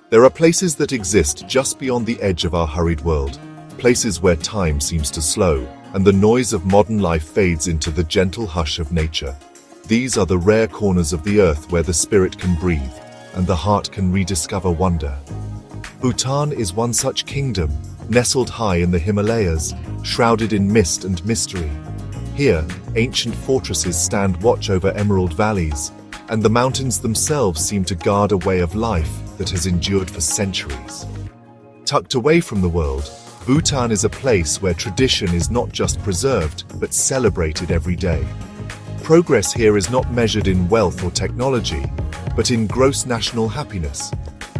There are places that exist just beyond the edge of our hurried world, places where time seems to slow and the noise of modern life fades into the gentle hush of nature. These are the rare corners of the earth where the spirit can breathe and the heart can rediscover wonder. Bhutan is one such kingdom, nestled high in the Himalayas, shrouded in mist and mystery. Here, ancient fortresses stand watch over emerald valleys, and the mountains themselves seem to guard a way of life that has endured for centuries. Tucked away from the world, Bhutan is a place where tradition is not just preserved, but celebrated every day. Progress here is not measured in wealth or technology, but in gross national happiness,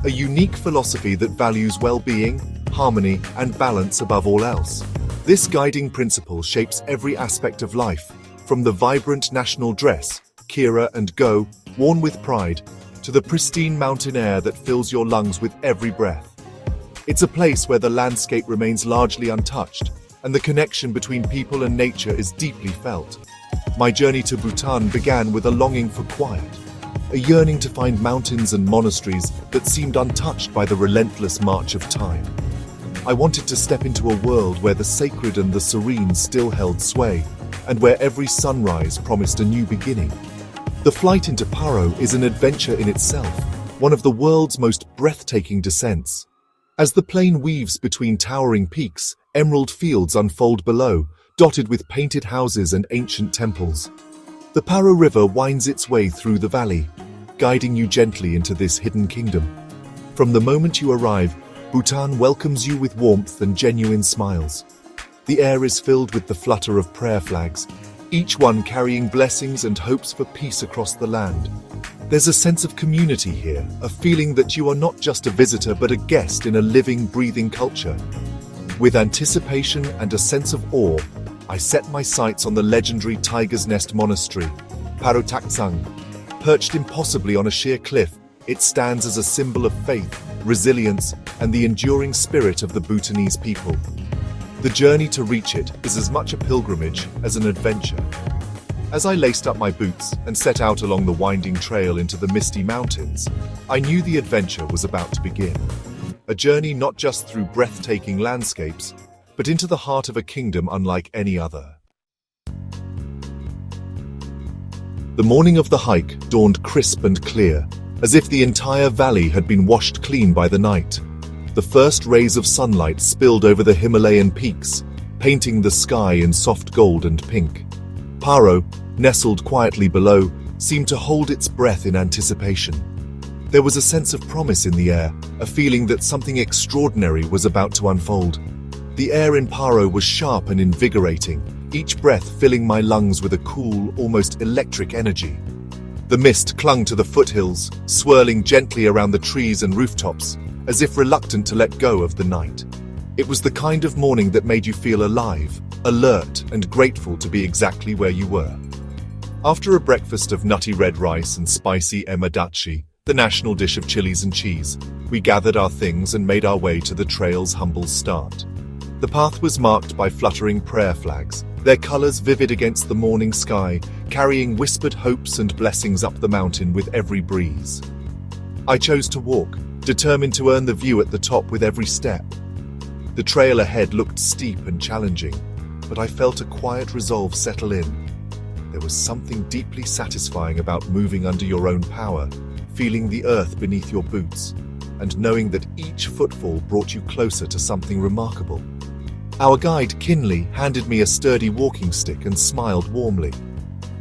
a unique philosophy that values well-being, harmony, and balance above all else. This guiding principle shapes every aspect of life, from the vibrant national dress, kira and go, worn with pride, to the pristine mountain air that fills your lungs with every breath. It's a place where the landscape remains largely untouched, and the connection between people and nature is deeply felt. My journey to Bhutan began with a longing for quiet, a yearning to find mountains and monasteries that seemed untouched by the relentless march of time. I wanted to step into a world where the sacred and the serene still held sway, and where every sunrise promised a new beginning. The flight into Paro is an adventure in itself, one of the world's most breathtaking descents. As the plane weaves between towering peaks, emerald fields unfold below, dotted with painted houses and ancient temples. The Paro River winds its way through the valley, guiding you gently into this hidden kingdom. From the moment you arrive, Bhutan welcomes you with warmth and genuine smiles. The air is filled with the flutter of prayer flags, each one carrying blessings and hopes for peace across the land. There's a sense of community here, a feeling that you are not just a visitor but a guest in a living, breathing culture. With anticipation and a sense of awe, I set my sights on the legendary Tiger's Nest Monastery, Paro Taktsang. Perched impossibly on a sheer cliff, it stands as a symbol of faith, resilience, and the enduring spirit of the Bhutanese people. The journey to reach it is as much a pilgrimage as an adventure. As I laced up my boots and set out along the winding trail into the misty mountains, I knew the adventure was about to begin. A journey not just through breathtaking landscapes, but into the heart of a kingdom unlike any other. The morning of the hike dawned crisp and clear, as if the entire valley had been washed clean by the night. The first rays of sunlight spilled over the Himalayan peaks, painting the sky in soft gold and pink. Paro, nestled quietly below, seemed to hold its breath in anticipation. There was a sense of promise in the air, a feeling that something extraordinary was about to unfold. The air in Paro was sharp and invigorating, each breath filling my lungs with a cool, almost electric energy. The mist clung to the foothills, swirling gently around the trees and rooftops, as if reluctant to let go of the night. It was the kind of morning that made you feel alive, alert, and grateful to be exactly where you were. After a breakfast of nutty red rice and spicy emadachi, the national dish of chilies and cheese, we gathered our things and made our way to the trail's humble start. The path was marked by fluttering prayer flags, their colors vivid against the morning sky, carrying whispered hopes and blessings up the mountain with every breeze. I chose to walk, determined to earn the view at the top with every step. The trail ahead looked steep and challenging, but I felt a quiet resolve settle in. There was something deeply satisfying about moving under your own power, feeling the earth beneath your boots, and knowing that each footfall brought you closer to something remarkable. Our guide, Kinley, handed me a sturdy walking stick and smiled warmly.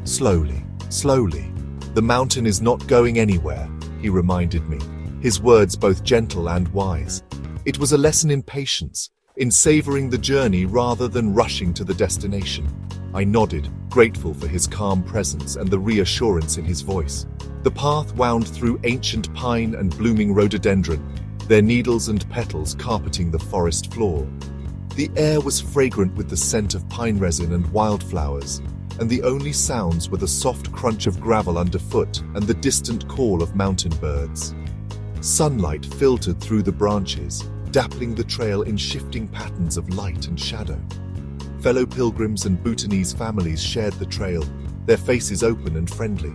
Slowly, slowly. The mountain is not going anywhere, he reminded me, his words both gentle and wise. It was a lesson in patience, in savoring the journey rather than rushing to the destination. I nodded, grateful for his calm presence and the reassurance in his voice. The path wound through ancient pine and blooming rhododendron, their needles and petals carpeting the forest floor. The air was fragrant with the scent of pine resin and wildflowers, and the only sounds were the soft crunch of gravel underfoot and the distant call of mountain birds. Sunlight filtered through the branches, dappling the trail in shifting patterns of light and shadow. Fellow pilgrims and Bhutanese families shared the trail, their faces open and friendly.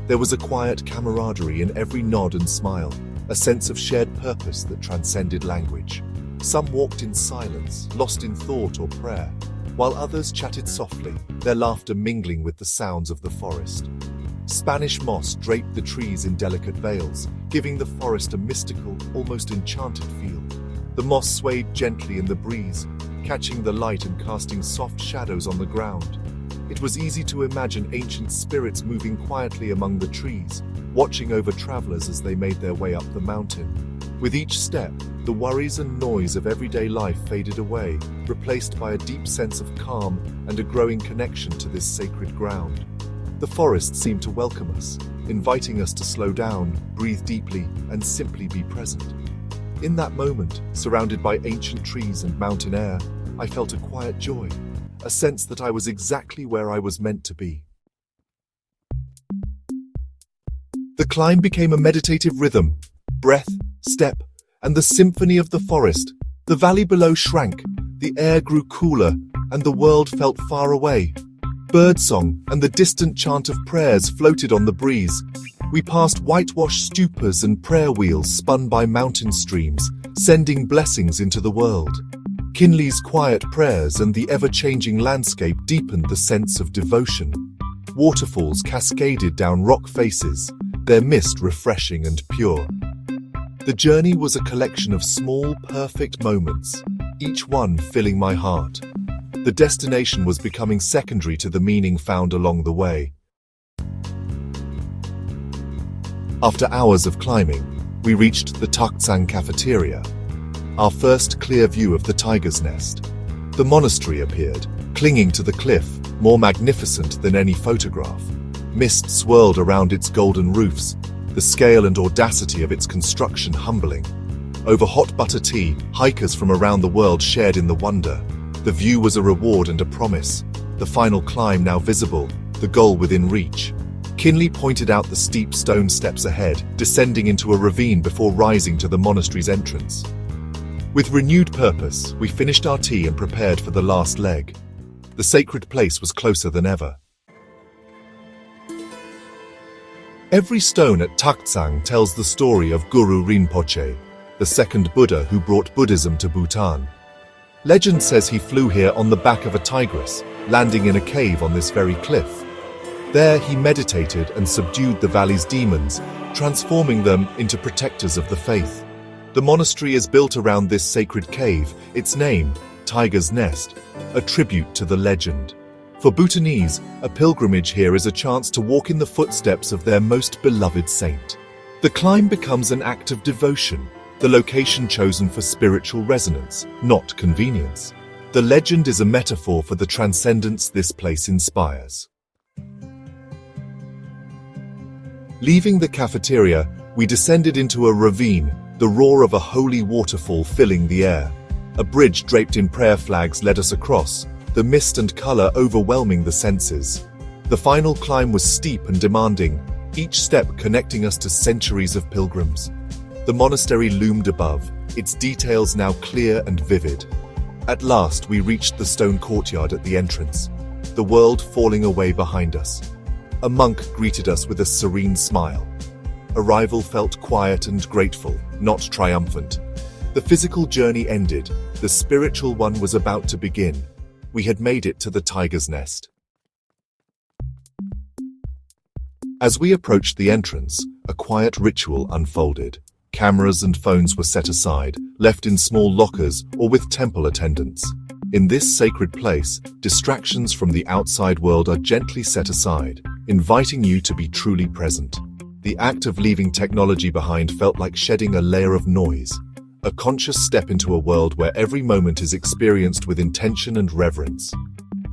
There was a quiet camaraderie in every nod and smile, a sense of shared purpose that transcended language. Some walked in silence, lost in thought or prayer, while others chatted softly, their laughter mingling with the sounds of the forest. Spanish moss draped the trees in delicate veils, giving the forest a mystical, almost enchanted feel. The moss swayed gently in the breeze, catching the light and casting soft shadows on the ground. It was easy to imagine ancient spirits moving quietly among the trees, watching over travelers as they made their way up the mountain. With each step, the worries and noise of everyday life faded away, replaced by a deep sense of calm and a growing connection to this sacred ground. The forest seemed to welcome us, inviting us to slow down, breathe deeply, and simply be present. In that moment, surrounded by ancient trees and mountain air, I felt a quiet joy, a sense that I was exactly where I was meant to be. The climb became a meditative rhythm, breath, step, and the symphony of the forest. The valley below shrank, the air grew cooler, and the world felt far away. Birdsong and the distant chant of prayers floated on the breeze. We passed whitewashed stupas and prayer wheels spun by mountain streams, sending blessings into the world. Kinley's quiet prayers and the ever-changing landscape deepened the sense of devotion. Waterfalls cascaded down rock faces, their mist refreshing and pure. The journey was a collection of small, perfect moments, each one filling my heart. The destination was becoming secondary to the meaning found along the way. After hours of climbing, we reached the Taktsang cafeteria, our first clear view of the tiger's nest. The monastery appeared, clinging to the cliff, more magnificent than any photograph. Mist swirled around its golden roofs, the scale and audacity of its construction humbling. Over hot butter tea, hikers from around the world shared in the wonder. The view was a reward and a promise. The final climb now visible, the goal within reach. Kinley pointed out the steep stone steps ahead, descending into a ravine before rising to the monastery's entrance. With renewed purpose, we finished our tea and prepared for the last leg. The sacred place was closer than ever. Every stone at Taktsang tells the story of Guru Rinpoche, the second Buddha who brought Buddhism to Bhutan. Legend says he flew here on the back of a tigress, landing in a cave on this very cliff. There he meditated and subdued the valley's demons, transforming them into protectors of the faith. The monastery is built around this sacred cave, its name, Tiger's Nest, a tribute to the legend. For Bhutanese, a pilgrimage here is a chance to walk in the footsteps of their most beloved saint. The climb becomes an act of devotion, the location chosen for spiritual resonance, not convenience. The legend is a metaphor for the transcendence this place inspires. Leaving the cafeteria, we descended into a ravine, the roar of a holy waterfall filling the air. A bridge draped in prayer flags led us across, the mist and color overwhelming the senses. The final climb was steep and demanding, each step connecting us to centuries of pilgrims. The monastery loomed above, its details now clear and vivid. At last, we reached the stone courtyard at the entrance, the world falling away behind us. A monk greeted us with a serene smile. Arrival felt quiet and grateful, not triumphant. The physical journey ended, the spiritual one was about to begin. We had made it to the tiger's nest. As we approached the entrance, a quiet ritual unfolded. Cameras and phones were set aside, left in small lockers or with temple attendants. In this sacred place, distractions from the outside world are gently set aside, inviting you to be truly present. The act of leaving technology behind felt like shedding a layer of noise, a conscious step into a world where every moment is experienced with intention and reverence.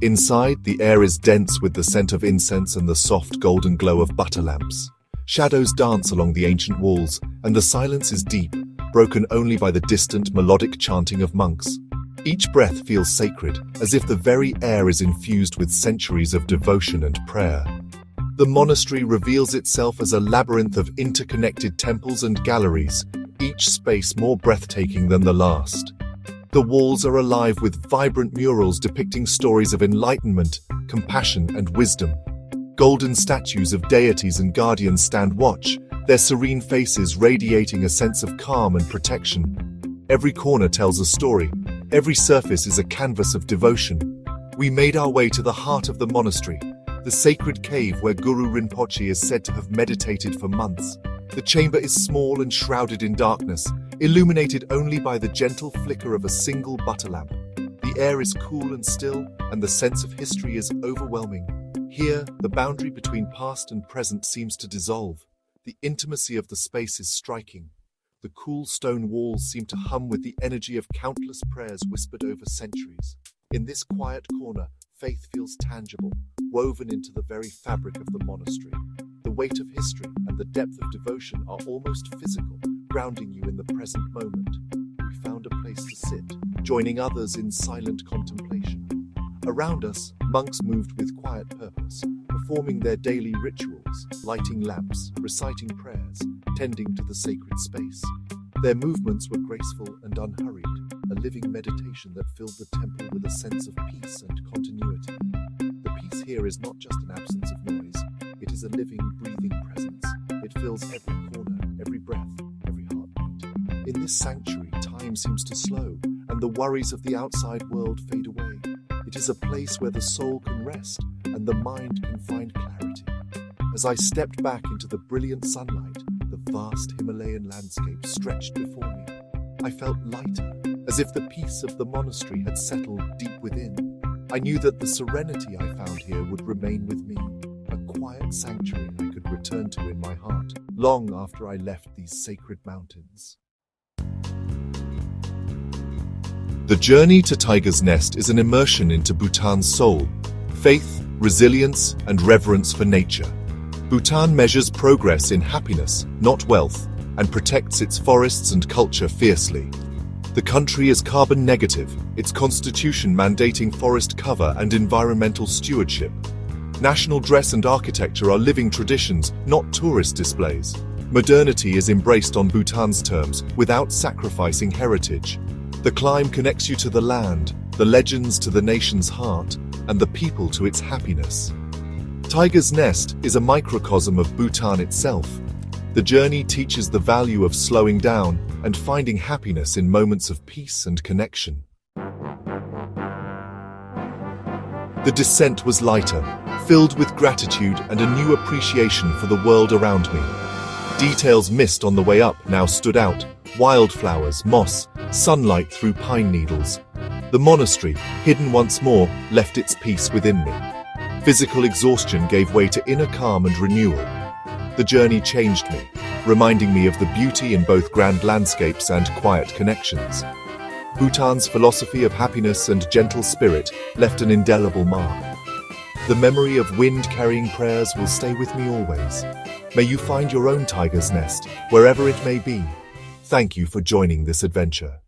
Inside, the air is dense with the scent of incense and the soft golden glow of butter lamps. Shadows dance along the ancient walls, and the silence is deep, broken only by the distant melodic chanting of monks. Each breath feels sacred, as if the very air is infused with centuries of devotion and prayer. The monastery reveals itself as a labyrinth of interconnected temples and galleries, each space more breathtaking than the last. The walls are alive with vibrant murals depicting stories of enlightenment, compassion, and wisdom. Golden statues of deities and guardians stand watch, their serene faces radiating a sense of calm and protection. Every corner tells a story. Every surface is a canvas of devotion. We made our way to the heart of the monastery, the sacred cave where Guru Rinpoche is said to have meditated for months. The chamber is small and shrouded in darkness, illuminated only by the gentle flicker of a single butter lamp. The air is cool and still, and the sense of history is overwhelming. Here, the boundary between past and present seems to dissolve. The intimacy of the space is striking. The cool stone walls seem to hum with the energy of countless prayers whispered over centuries. In this quiet corner, faith feels tangible, woven into the very fabric of the monastery. The weight of history and the depth of devotion are almost physical, grounding you in the present moment. We found a place to sit, joining others in silent contemplation. Around us, monks moved with quiet purpose, performing their daily rituals, lighting lamps, reciting prayers, tending to the sacred space. Their movements were graceful and unhurried, a living meditation that filled the temple with a sense of peace and continuity. The peace here is not just an absence of noise, it is a living, breathing presence. It fills every corner, every breath, every heartbeat. In this sanctuary, time seems to slow, and the worries of the outside world fade away. It is a place where the soul can rest, and the mind can find clarity. As I stepped back into the brilliant sunlight, the vast Himalayan landscape stretched before me. I felt lighter, as if the peace of the monastery had settled deep within. I knew that the serenity I found here would remain with me, a quiet sanctuary I could return to in my heart, long after I left these sacred mountains. The journey to Tiger's Nest is an immersion into Bhutan's soul, faith, resilience, and reverence for nature. Bhutan measures progress in happiness, not wealth, and protects its forests and culture fiercely. The country is carbon negative, its constitution mandating forest cover and environmental stewardship. National dress and architecture are living traditions, not tourist displays. Modernity is embraced on Bhutan's terms, without sacrificing heritage. The climb connects you to the land, the legends to the nation's heart, and the people to its happiness. Tiger's Nest is a microcosm of Bhutan itself. The journey teaches the value of slowing down and finding happiness in moments of peace and connection. The descent was lighter, filled with gratitude and a new appreciation for the world around me. Details missed on the way up now stood out: wildflowers, moss, sunlight through pine needles. The monastery, hidden once more, left its peace within me. Physical exhaustion gave way to inner calm and renewal. The journey changed me, reminding me of the beauty in both grand landscapes and quiet connections. Bhutan's philosophy of happiness and gentle spirit left an indelible mark. The memory of wind-carrying prayers will stay with me always. May you find your own Tiger's Nest, wherever it may be. Thank you for joining this adventure.